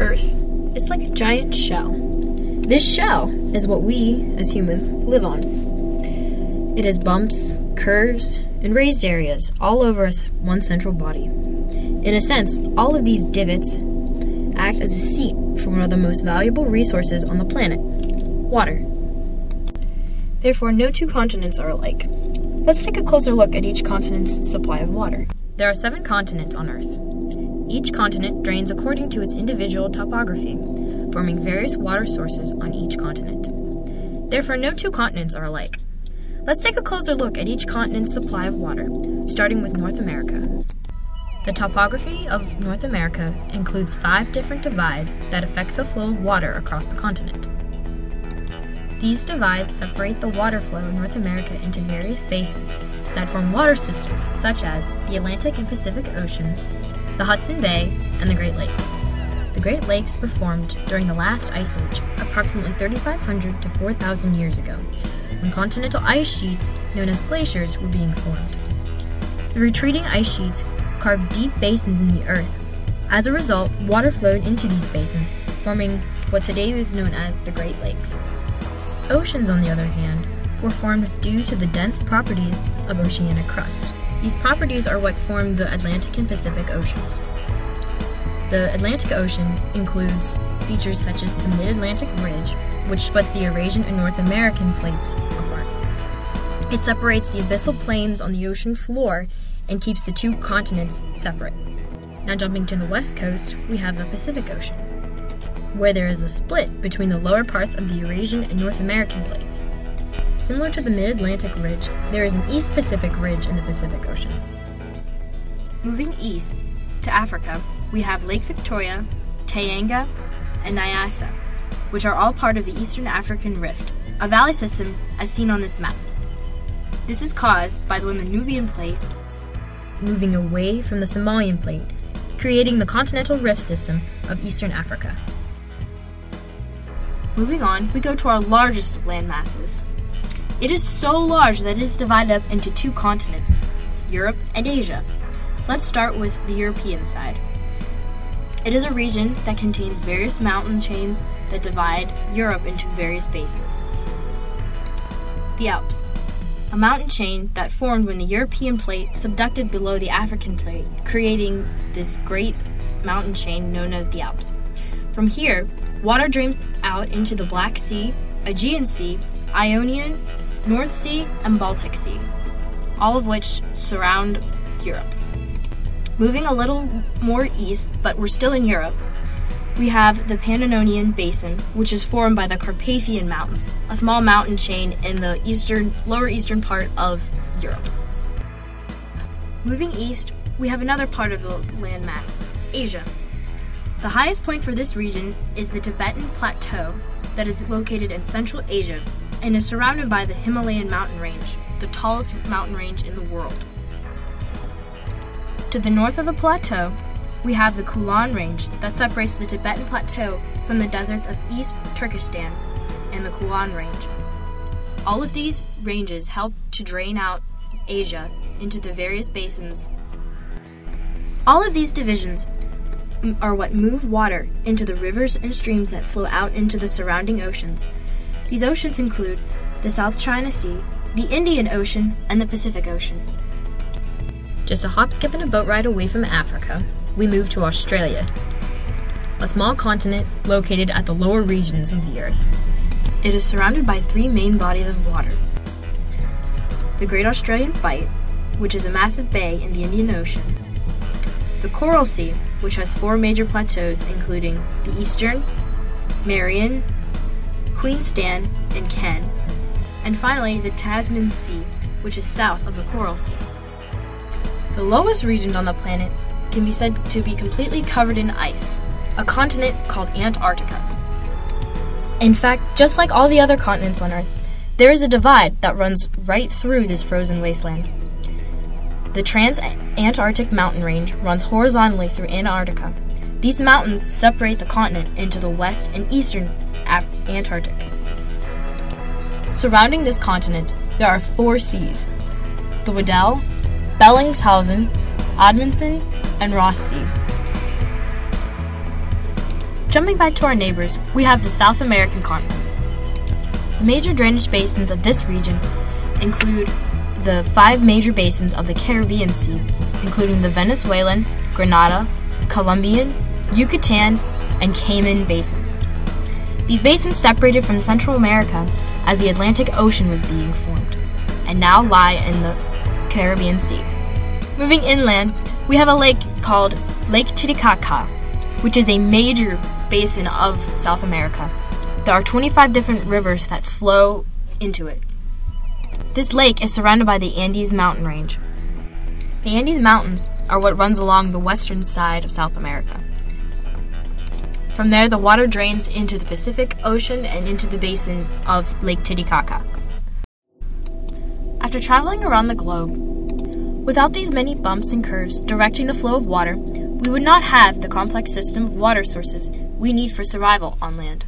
Earth is like a giant shell. This shell is what we, as humans, live on. It has bumps, curves, and raised areas all over one central body. In a sense, all of these divots act as a seat for one of the most valuable resources on the planet, water. Therefore, no two continents are alike. Let's take a closer look at each continent's supply of water. There are 7 continents on Earth. Each continent drains according to its individual topography, forming various water sources on each continent. Therefore, no two continents are alike. Let's take a closer look at each continent's supply of water, starting with North America. The topography of North America includes 5 different divides that affect the flow of water across the continent. These divides separate the water flow in North America into various basins that form water systems such as the Atlantic and Pacific Oceans, the Hudson Bay, and the Great Lakes. The Great Lakes were formed during the last ice age, approximately 3,500 to 4,000 years ago, when continental ice sheets, known as glaciers, were being formed. The retreating ice sheets carved deep basins in the earth. As a result, water flowed into these basins, forming what today is known as the Great Lakes. Oceans, on the other hand, were formed due to the dense properties of oceanic crust. These properties are what form the Atlantic and Pacific Oceans. The Atlantic Ocean includes features such as the Mid-Atlantic Ridge, which splits the Eurasian and North American plates apart. It separates the abyssal plains on the ocean floor and keeps the two continents separate. Now jumping to the west coast, we have the Pacific Ocean, where there is a split between the lower parts of the Eurasian and North American plates. Similar to the Mid-Atlantic Ridge, there is an East Pacific Ridge in the Pacific Ocean. Moving east to Africa, we have Lake Victoria, Tayanga, and Nyassa, which are all part of the Eastern African Rift, a valley system as seen on this map. This is caused by the Nubian Plate moving away from the Somalian Plate, creating the continental rift system of Eastern Africa. Moving on, we go to our largest of land masses. It is so large that it is divided up into 2 continents, Europe and Asia. Let's start with the European side. It is a region that contains various mountain chains that divide Europe into various basins. The Alps, a mountain chain that formed when the European plate subducted below the African plate, creating this great mountain chain known as the Alps. From here, water drains out into the Black Sea, Aegean Sea, Ionian, North Sea, and Baltic Sea, all of which surround Europe. Moving a little more east, but we're still in Europe, we have the Pannonian Basin, which is formed by the Carpathian Mountains, a small mountain chain in the lower eastern part of Europe. Moving east, we have another part of the landmass, Asia. The highest point for this region is the Tibetan Plateau that is located in Central Asia and is surrounded by the Himalayan mountain range, the tallest mountain range in the world. To the north of the plateau, we have the Kulan Range that separates the Tibetan Plateau from the deserts of East Turkestan and the Kulan Range. All of these ranges help to drain out Asia into the various basins. All of these divisions are what move water into the rivers and streams that flow out into the surrounding oceans. These oceans include the South China Sea, the Indian Ocean, and the Pacific Ocean. Just a hop, skip, and a boat ride away from Africa, we move to Australia, a small continent located at the lower regions of the Earth. It is surrounded by 3 main bodies of water. The Great Australian Bight, which is a massive bay in the Indian Ocean. The Coral Sea, which has 4 major plateaus including the Eastern, Marion, Queensland, and Cairn. And finally, the Tasman Sea, which is south of the Coral Sea. The lowest region on the planet can be said to be completely covered in ice, a continent called Antarctica. In fact, just like all the other continents on Earth, there is a divide that runs right through this frozen wasteland. The Trans-Antarctic Mountain Range runs horizontally through Antarctica. These mountains separate the continent into the west and eastern Antarctic. Surrounding this continent, there are 4 seas: the Weddell, Bellingshausen, Amundsen, and Ross Sea. Jumping back to our neighbors, we have the South American continent. The major drainage basins of this region include the 5 major basins of the Caribbean Sea, including the Venezuelan, Grenada, Colombian, Yucatan, and Cayman basins. These basins separated from Central America as the Atlantic Ocean was being formed, and now lie in the Caribbean Sea. Moving inland, we have a lake called Lake Titicaca, which is a major basin of South America. There are 25 different rivers that flow into it. This lake is surrounded by the Andes mountain range. The Andes Mountains are what runs along the western side of South America. From there, the water drains into the Pacific Ocean and into the basin of Lake Titicaca. After traveling around the globe, without these many bumps and curves directing the flow of water, we would not have the complex system of water sources we need for survival on land.